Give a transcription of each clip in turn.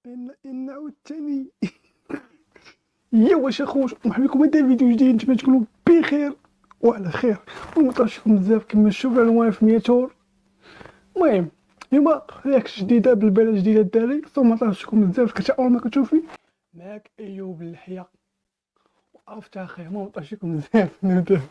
إن عاوتاني. يا واش اخوش، مرحبا بكم هذا فيديو جديد. نتمنى تكونوا بخير وعلى خير ومطرشكم بزاف كما تشوفوا العنوان في مينياتور. المهم اليوم رياكت جديده بالبلد جديده الدراري، ثم طرشكم بزاف كنت اول ما كتشوفي معاك ايوب اللحيه وعرفت اخي ما طرشكم بزاف. نبدا.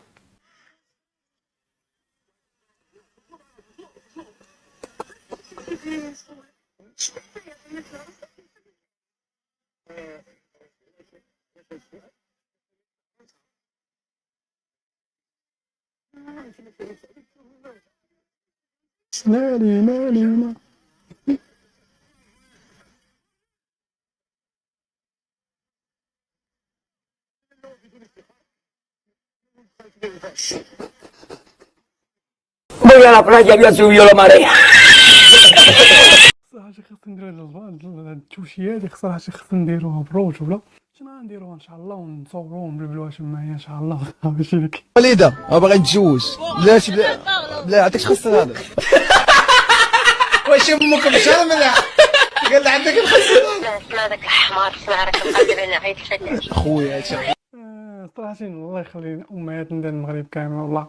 مالي مالي ما. Voy a la playa, ya subió la marea. صراحة خاص ندير هاد التوشيه هادي، صراحة خاص نديروها بروج ولا شنو غنديروها ان شاء الله، ونصوروها ونبلبلوها تمايا ان شاء الله. ماشي لك وليدة ما باغي نتزوج. علاش بلا عندكش خسر هذا. واش امك مشى مليح قال لي عندك الخسر اسمع ذاك الحمار في معركة قادر نعيط لك خويا هادشي. صراحة الله يخلي امهاتنا ديال المغرب كامل والله.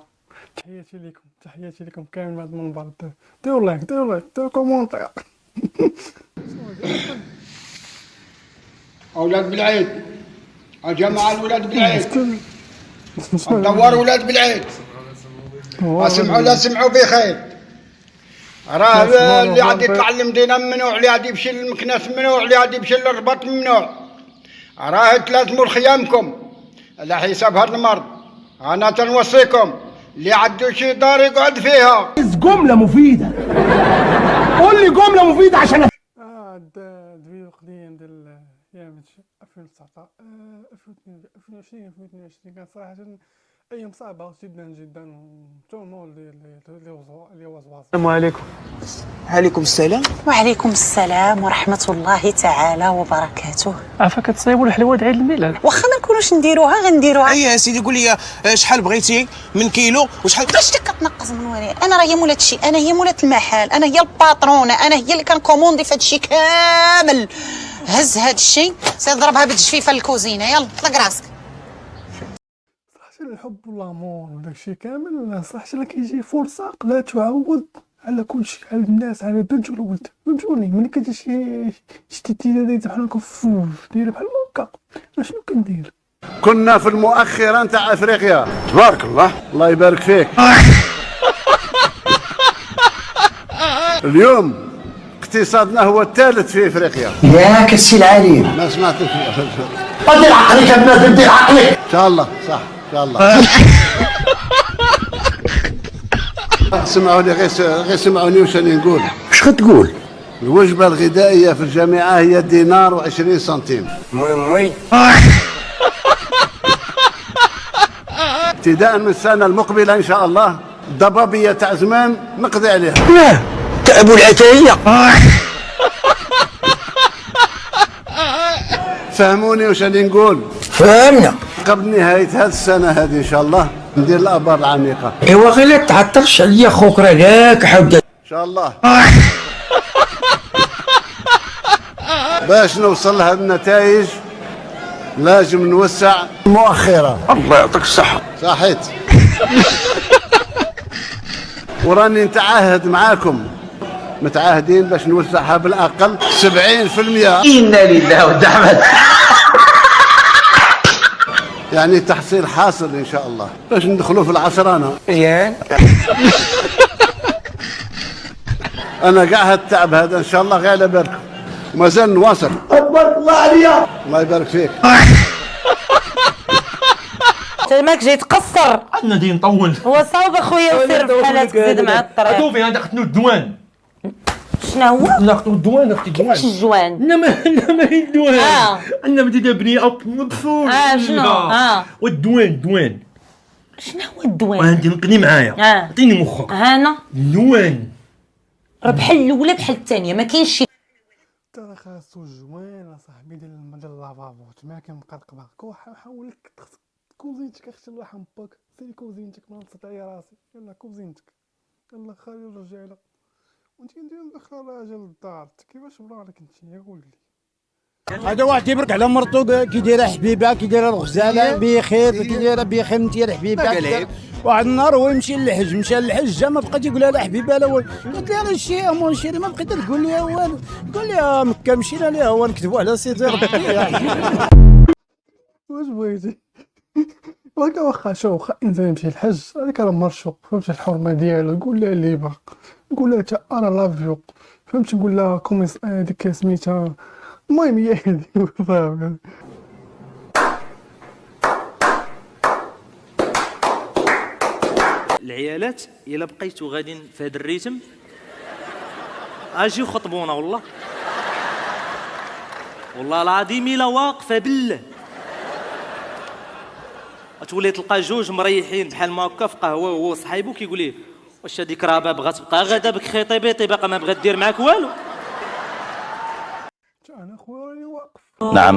تحياتي لكم، تحياتي لكم كامل من هذا المنبر. ديروا لايك، ديروا لايك، ديروا كومونتير. أولاد بالعيد، الجماعة الولاد بالعيد، الدوار ولاد بالعيد، اسمعوا لا سمعوا بخير. راه اللي عاد يطلع للمدينة ممنوع، اللي عاد يمشي للمكناس ممنوع، اللي عاد يمشي للرباط ممنوع. راه تلازموا لخيامكم على حساب هذا المرض. أنا تنوصيكم اللي عنده شي دار يقعد فيها. جملة مفيدة. قول لي جملة مفيدة عشان هاد الفيديو قديم ديال ايام 2019 2020 2022 كان صراحة ايام صعبة جدا جدا، وتوما اللي هو زواص. السلام عليكم. عليكم السلام. وعليكم السلام ورحمة الله تعالى وبركاته. عافاك كتصايبوا الحلوى عيد الميلاد؟ واخا ما نكونوش نديروها غنديروها. اي يا سيدي قول لي شحال بغيتي من كيلو وشحال. باش كتنقص من ورايا؟ انا راه هي مولات الشيء، انا هي مولات المحل، انا هي الباترونه، انا هي اللي كنكوموندي في هذا الشيء كامل. هز هذا الشيء سير ضربها بالجفيفه للكوزينه، يلا طلق راسك. صراحة الحب والامور وداك الشيء كامل صراحة لا كيجي فرصة لا تعوض على كل شيء، على الناس، على البنت والولد. فهمتوني؟ ملي كتجي شي تيتي بحال هكا دايره بحال هكا، انا شنو كندير؟ كنا في المؤخرة نتاع افريقيا. تبارك الله، الله يبارك فيك. اليوم اقتصادنا هو الثالث في افريقيا. ياك السي العليم. ما سمعتش. بدل عقلك يا بنات، بدل عقلك. ان شاء الله صح ان شاء الله. سمعوني غير سمعوني واش راني نقول. اش غتقول؟ الوجبة الغذائية في الجامعة هي دينار و20 سنتيم. وي ابتداء من السنة المقبلة ان شاء الله الضبابية تاع زمان نقضي عليها. لا تأبو العتاية. فهموني واش راني نقول. فهمنا. قبل نهاية هذه السنة هذه ان شاء الله ندير الابار العميقة ايوا غير لا تعطلش عليا خوك، راه ياك حوده ان شاء الله. باش نوصل لها النتائج لازم نوسع المؤخرة. الله يعطيك الصحة. صحيت. وراني نتعاهد معاكم، متعاهدين باش نوسعها بالاقل 70%. إنا لله والدعمة. يعني تحصيل حاصل ان شاء الله باش ندخلوا في العشرانة. يا انا كاع هاد التعب هذا ان شاء الله غير على بالكم، ومازال نواصل. تبارك الله عليا. الله يبارك فيك. ماك جاي تقصر. عندنا دي نطول. هو صوب اخويا وسير في حالاتك زيد مع الطريق. دوفي عندك خدنو الدوان. شنو هو؟ ناخذ الدوان، اختي الدوان. كيفاش الجوان؟ انما هي الدوان. عندنا بدينا بني او مبفول. شنو؟ والدوان الدوان. شنو هو الدوان؟ عندي نقني معايا. عطيني مخك. انا الدوان راه بحال الاولى بحال الثانيه، ما كاينش شي. ترى خاصو جوين اصاحبي ديال اللافابو تما كنقرقبها. حاولك كوزينتك اختي الله يحمقك، سيري كوزينتك ما نستطيع راسي. يلا كوزينتك، يلا خلي الرجاله وانت ندير ندخل راجل للدار. كيفاش برالك انت؟ قول لي هذا واحد يبرك على مرتو كي دايره حبيبه كي دايره الغزاله بخير كي دايره بخير انت يا حبيبه. واحد النهار هو يمشي للحج جا ما بقى تيقول لها لا حبيبه لا والو. قلت لها الشيء مون شيري ما بقيت تقول لي والو. قال لي مكه مشينا ليها هو نكذبوا على سيدي ربي. واش بغيتي واخا شوف واخا انسان يمشي الحج هذاك راه مرشوق فهمتي الحرمه ديالو قول لها اللي باغا قول لها حتى انا لافيو فهمتي نقول لها كوميس هذيك سميتها المهم هي هذيك صافي. العيالات الا بقيتو غاديين في هذا الريتم اجيو خطبونا والله العظيم الا واقفه بالله تولي تلقى جوج مريحين بحال ما هكا في قهوه وهو صحيبو كيقول ليه واش هذيك راه بغات تبقى غادا بك خيطيبيطي باقا ما بغات دير معاك والو. انا خويا راني واقف. نعم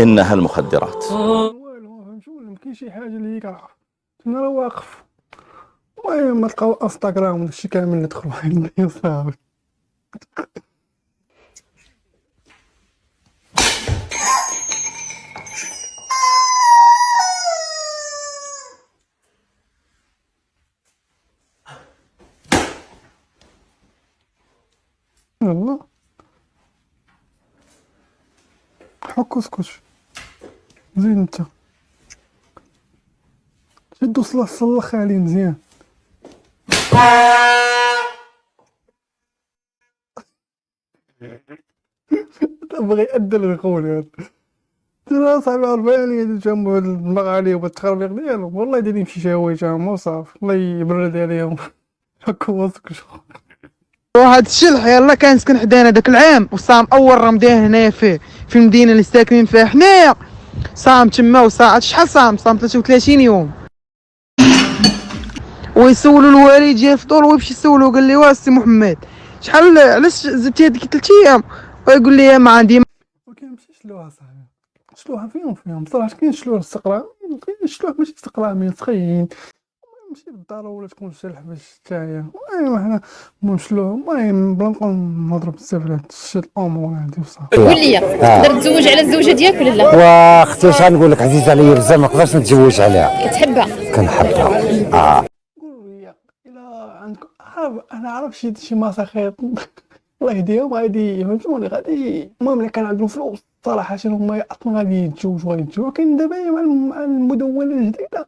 إنها المخدرات. والو ما فهمتش ولا كاين شي حاجه اللي هيك راه انا راه واقف. المهم ما تلقاو انستغرام وداكشي كامل ندخلوا عندي صافي. يلا حك اسكت زين انت شدو صلخ عليه مزيان. بغى يأدل القول هذا ترى صاحبي 40 جنبو هاد الدماغ عليه والتخربيق ديالو والله يدير يمشي شهوي تاعهم وصافي الله يبرد عليهم. حكو اسكت. وهاد الشلح يلا كنسكن حدانا داك العام وصام اول رمضان هنايا في المدينه اللي ساكنين فيها حنايا صام تما وصام شحال صام 33 يوم ويسولوا الوالد ديال الفطور ويمشي يسولو قال لي وا سي محمد شحال علاش زدتي هذيك 3 ايام ويقول لي ما عندي ما كيمشيش شلوها صاحبي شلوها فيهم بصراحه كاين شلوه السقرا كاين شلوه ماشي سقرامين سخين ماشي بالضروره تكون شلح باش تاهي. المهم حنا نشلوه المهم بلا نبقاو نهضروا بزاف على هاد الامور هادي وصافي. قول لي تقدر تزوج على الزوجه ديالك ولا لا؟ واختي اش غنقول لك عزيز عليا بزاف ما نقدرش نتزوج عليها. كتحبها؟ كنحبها. قولوا لي الا عندكم انا عارف شي مساخيط الله يهديهم غادي فهمتوني غادي المهم الا كان عندهم فلوس صراحه هما اصلا غادي يتزوجوا كاين دابا مع المدونه الجديده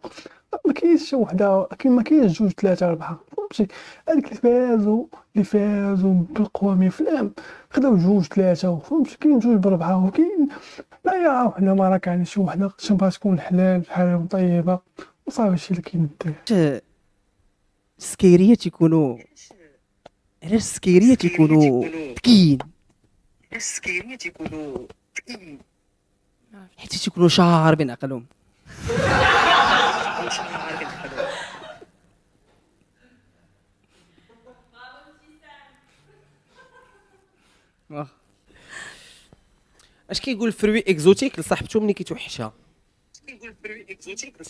ما كاينش شي وحده ما كاينش جوج ثلاثه اربعه فهمتي. هذيك اللي فازوا بالقوام افلام خداو جوج ثلاثه فهمتي. كاين جوج بربعه وكاين لا يا وحده ما راك يعني شي وحده شنبغا تكون حلال بحال طيبه وصافي هادشي اللي كاين. السكيريه تيكونوا علاش السكيريه تيكونوا تكين حيت تيكونوا شاربين عقلهم. اش كيقول الفروي اكزوتيك لصاحبته ملي كيتوحشها؟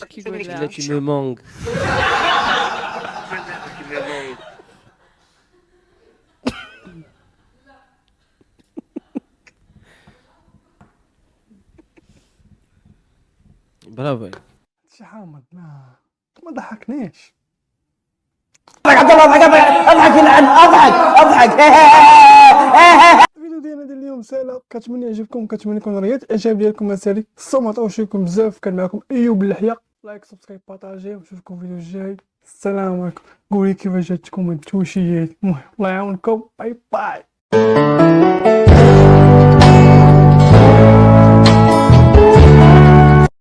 كيقول لها تي مو مونغ. برافو شي حامض ما ضحكنيش. اضحك يلعن اضحك. الفيديو ديالنا اليوم سهله كتمنى يعجبكم كتمنى يكون ريات الاعجاب ديالكم مسالي الصوم طوشيكم بزاف. كان معكم ايوب اللحيه لايك سبسكرايب بارطاجي ونشوفكم في الفيديو الجاي. السلام عليكم. قولي كيفاش جاتكم التوشيات. الله يعاونكم. باي باي.